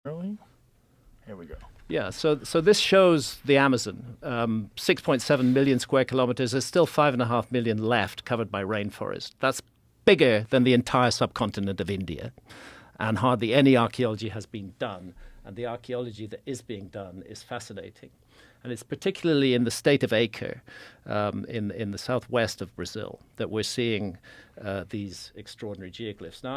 Really? Here we go. Yeah, so this shows the Amazon, 6.7 million square kilometers. There's still 5.5 million left covered by rainforest. That's bigger than the entire subcontinent of India. And hardly any archaeology has been done. And the archaeology that is being done is fascinating. And it's particularly in the state of Acre, in the southwest of Brazil, that we're seeing these extraordinary geoglyphs. Now,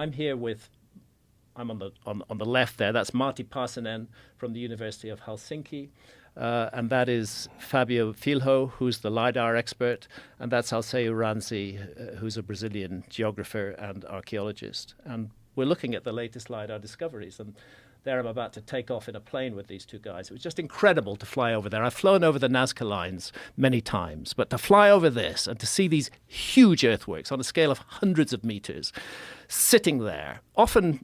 I'm on the left there. That's Martti Parsanen from the University of Helsinki. And that is Fabio Filho, who's the LiDAR expert. And that's Alceu Ranzi, who's a Brazilian geographer and archaeologist. And we're looking at the latest LiDAR discoveries. And there I'm about to take off in a plane with these two guys. It was just incredible to fly over there. I've flown over the Nazca lines many times, but to fly over this and to see these huge earthworks on a scale of hundreds of meters sitting there, often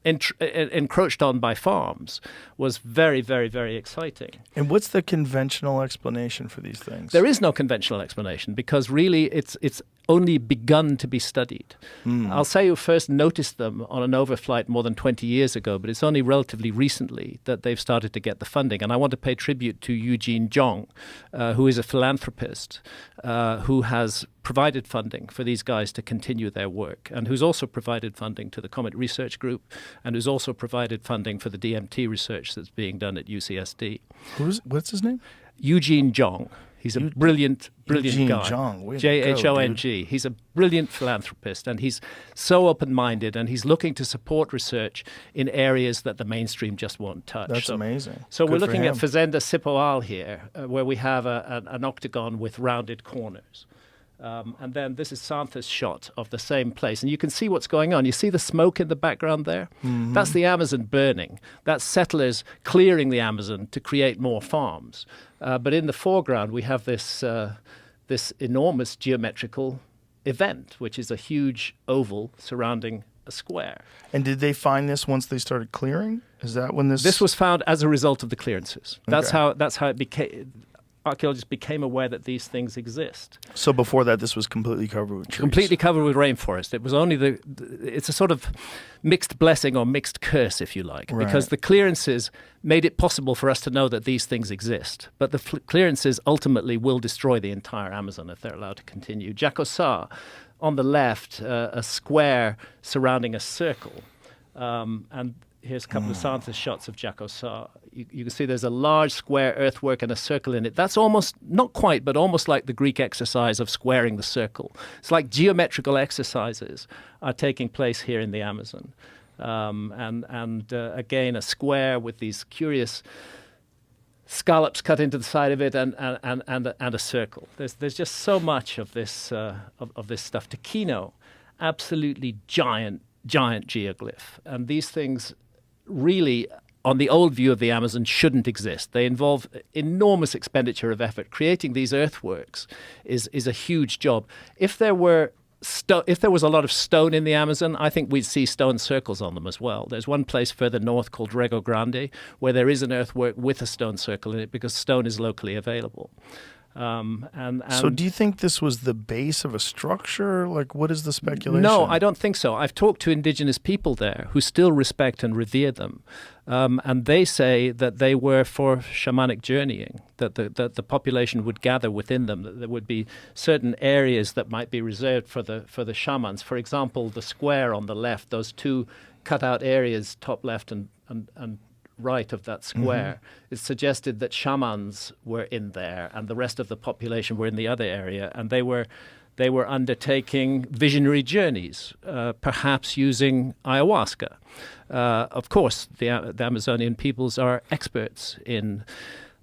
encroached on by farms, was very, very, very exciting. And what's the conventional explanation for these things? There is no conventional explanation because really it's only begun to be studied. Alceu first noticed them on an overflight more than 20 years ago, but it's only relatively recently that they've started to get the funding. And I want to pay tribute to Eugene Jong, who is a philanthropist who has provided funding for these guys to continue their work, and who's also provided funding to the Comet Research Group, and who's also provided funding for the DMT research that's being done at UCSD. What's his name? Eugene Jong. He's a brilliant Eugene guy. Jong. J-H-O-N-G. He's a brilliant philanthropist, and he's so open-minded, and he's looking to support research in areas that the mainstream just won't touch. That's amazing. So Good we're for looking at him. Fazenda Cipoal here, where we have an octagon with rounded corners. And then this is Santa's shot of the same place. And you can see what's going on. You see the smoke in the background there? Mm-hmm. That's the Amazon burning. That's settlers clearing the Amazon to create more farms. But in the foreground, we have this enormous geometrical event, which is a huge oval surrounding a square. And did they find this once they started clearing? Is that when this... This was found as a result of the clearances. Okay. That's how it became... Archaeologists became aware that these things exist. So before that, this was completely covered with trees? Completely covered with rainforest. It was only it's a sort of mixed blessing or mixed curse, if you like, Right. because the clearances made it possible for us to know that these things exist. But the clearances ultimately will destroy the entire Amazon if they're allowed to continue. Jacosá, on the left, a square surrounding a circle. And here's a couple of Santa's shots of Jacosá. You can see there's a large square earthwork and a circle in it. That's almost, not quite, but almost like the Greek exercise of squaring the circle. It's like geometrical exercises are taking place here in the Amazon. Again, a square with these curious scallops cut into the side of it and a circle. There's just so much of this of this stuff. Taquino, absolutely giant geoglyph. And these things really, on the old view of the Amazon, shouldn't exist. They involve enormous expenditure of effort. Creating these earthworks is a huge job. If there was a lot of stone in the Amazon, I think we'd see stone circles on them as well. There's one place further north called Rego Grande where there is an earthwork with a stone circle in it because stone is locally available. So do you think this was the base of a structure? Like, what is the speculation? No, I don't think so. I've talked to indigenous people there who still respect and revere them. And they say that they were for shamanic journeying, that the population would gather within them, that there would be certain areas that might be reserved for the shamans. For example, the square on the left, those two cut-out areas, top left and right of that square, it suggested that shamans were in there and the rest of the population were in the other area, and they were undertaking visionary journeys, perhaps using ayahuasca. Of course, the Amazonian peoples are experts in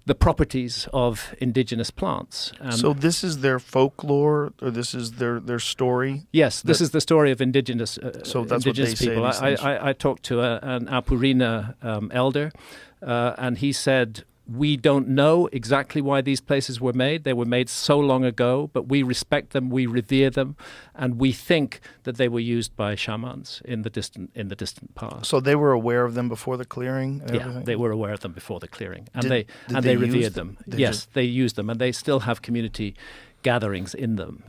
the properties of indigenous plants. So this is their folklore, or this is their story? Yes, this is the story of indigenous so that's indigenous what they people. say, I talked to an Apurina elder, and he said, we don't know exactly why these places were made. They were made so long ago, but we respect them, we revere them, and we think that they were used by shamans in the distant past. So they were aware of them before the clearing and everything? Yeah, they were aware of them before the clearing, and Did they use revered them. Yes, they used them, and they still have community gatherings in them.